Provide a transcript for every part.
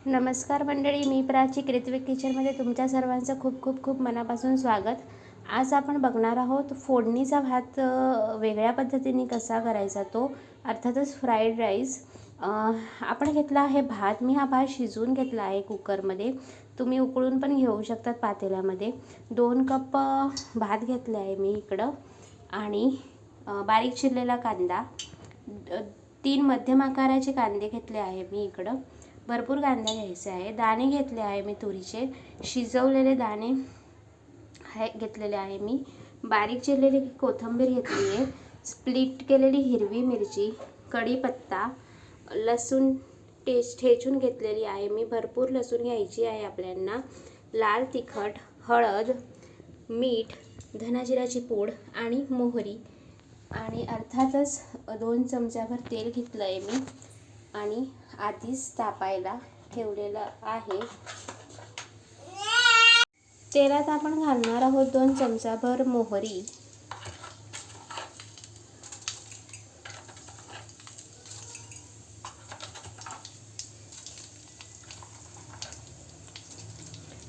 नमस्कार मंडळी, मी प्राची कृत्विक किचनमध्ये तुमच्या सर्वांचं खूप खूप खूप मनापासून स्वागत. आज आपण बघणार आहोत फोडणीचा भात वेगळ्या पद्धतीने कसा करायचा, तो अर्थातच फ्राईड राईस. आपण घेतला आहे भात. मी हा भात शिजवून घेतला आहे कुकरमध्ये. तुम्ही उकळून पण घेऊ शकतात पातेल्यामध्ये. 2 कप भात घेतला आहे मी इकडं. आणि बारीक चिरलेला कांदा, 3 मध्यम आकाराचे कांदे घेतले आहे मी इकडं. भरपूर कांदा घ्यायचा आहे. दाणे घेतले आहे मी तुरीचे, शिजवलेले दाणे घेतलेले आहे मी. बारीक चिरलेली कोथिंबीर घेतली आहे. स्प्लिट केलेली हिरवी मिरची, कढीपत्ता, लसूण ठेचून घेतलेली आहे मी. भरपूर लसूण घ्यायची आहे आपल्याला. लाल तिखट, हळद, मीठ, धनाजिराची पूड आणि मोहरी. आणि अर्थातच 2 चमच्याभर तेल घेतलं आहे मी आणि आधीच तापायला ठेवलेलं आहे. तेलात आपण घालणार आहोत 2 चमचाभर मोहरी,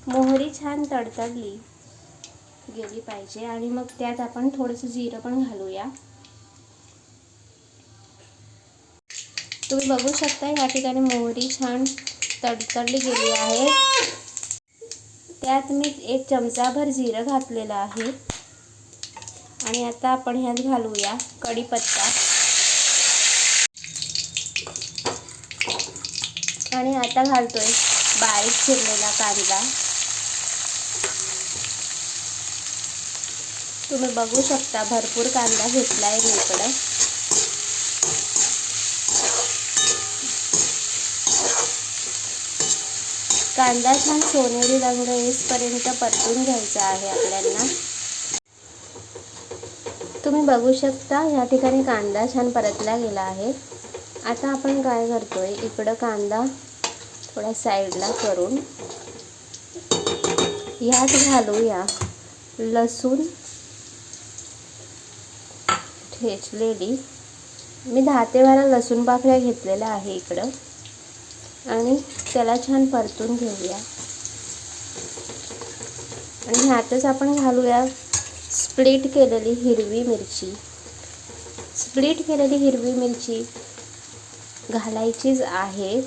मोहरी छान तडतडली गेली पाहिजे. आणि मग त्यात आपण थोडंसं जिरं पण घालूया. तुम्ही बघू शकता या ठिकाणी मोहरी छान तडतडली गेली आहे. त्यात मी 1 चमचाभर जिरं घातलेलं आहे. आणि आता आपण ह्यात घालूया कढीपत्ता. आणि आता घालतोय बारीक चिरलेला कांदा. तुम्ही बघू शकता भरपूर कांदा घेतला आहे मी इकडं. कांदा छान सोनेरी रंग येईपर्यंत परतून घ्यायचा आहे आपल्याला. तुम्ही बघू शकता या ठिकाणी कांदा छान परतला गेला आहे. आता आपण काय करतोय, इकडं कांदा थोडा साईडला करून यात घालूया लसूण ठेचलेली. मी 10 ते 12 लसूण पाकळ्या घेतलेल्या आहे इकडं. आणि त्याला छान परतून घेऊया. आणि ह्यातच आपण घालूया स्प्लिट केलेली हिरवी मिरची. स्प्लिट केलेली हिरवी मिरची घालायचीच आहे,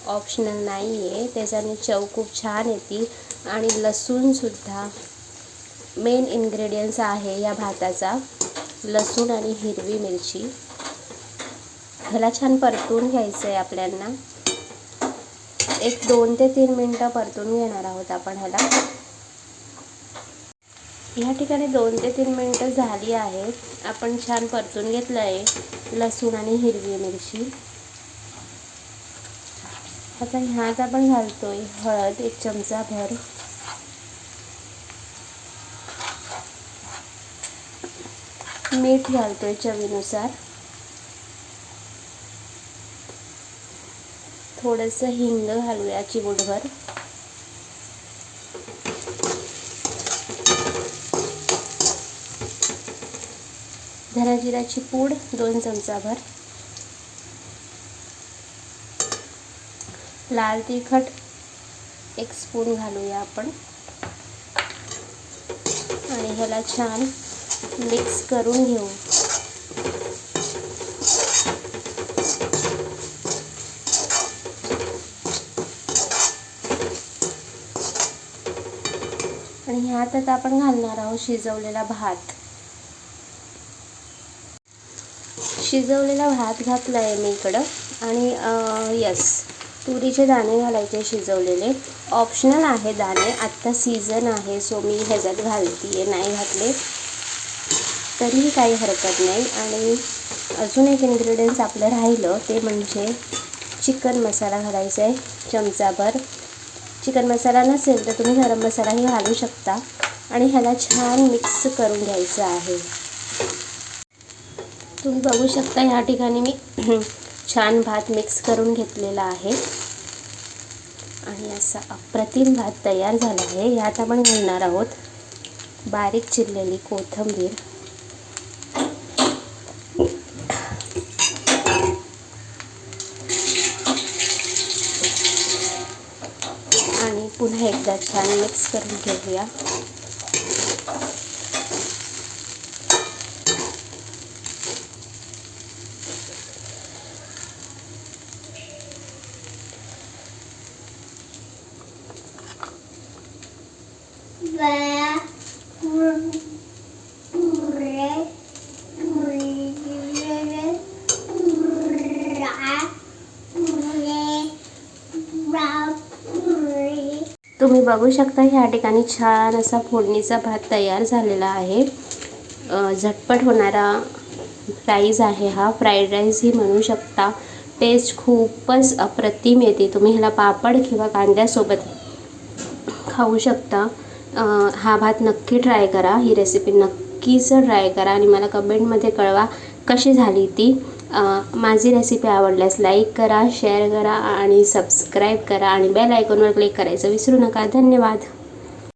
ऑप्शनल नाही आहे. त्याच्याने चव खूप छान येते. आणि लसूणसुद्धा मेन इन्ग्रेडियंट्स आहे या भाताचा, लसूण आणि हिरवी मिरची. ह्याला छान परतून घ्यायचं आहे आपल्याला. 2 ते 3 मिनटं परतून घेणार आहोत आपण ह्याला. या ठिकाणी 2 ते 3 मिनटं झाली आहेत. आपण छान परतून घेतलं आहे लसूण आणि हिरवी मिरची. आता ह्यात आपण घालतोय हळद 1 चमचाभर, मीठ घालतोय चवीनुसार, थोडंसं हिंग घालूया चिमूटभर. धनाजिराची पूड 2 चमचाभर, लाल तिखट 1 स्पून घालूया आपण. आणि ह्याला छान मिक्स करून घेऊ. आणि ह्यातच आपण घालणार आहोत शिजवलेला भात. शिजवलेला भात घातला आहे मी इकडं. आणि तुरीचे दाणे घालायचे शिजवलेले. ऑप्शनल आहे दाणे, आत्ता सीझन आहे सो मी ह्याच्यात घालते. नाही घातले तरीही काही हरकत नाही. आणि अजून एक इन्ग्रेडियंट्स आपलं राहिलं ते म्हणजे चिकन मसाला घालायचा आहे चमचाभर. चिकन मसाला नसेल तर तुम्ही गरम मसालाही घालू शकता. आणि ह्याला छान मिक्स करून घ्यायचं आहे. तुम्ही बघू शकता या ठिकाणी मी छान भात मिक्स करून घेतलेला आहे. आणि असा अप्रतिम भात तयार झाला आहे. यात आपण घालणार आहोत बारीक चिरलेली कोथिंबीर, पुन्हा एकदा छान मिक्स करून घेऊया. तुम्ही बघू शकता ह्या ठिकाणी छान असा फोडणीचा भात तयार झालेला आहे. झटपट होणारा राईस आहे हा, फ्राईड राईस ही म्हणू शकता. टेस्ट खूपच अप्रतिम येते. तुम्ही ह्याला पापड किंवा कांद्यासोबत खाऊ शकता. हा भात नक्की ट्राय करा. ही रेसिपी नक्कीच ट्राय करा आणि मला कमेंटमध्ये कळवा कशी झाली ती. माझी रेसिपी आवडल्यास लाईक करा, शेअर करा आणि सबस्क्राईब करा आणि बेल आयकॉनवर क्लिक करायचं विसरू नका. धन्यवाद.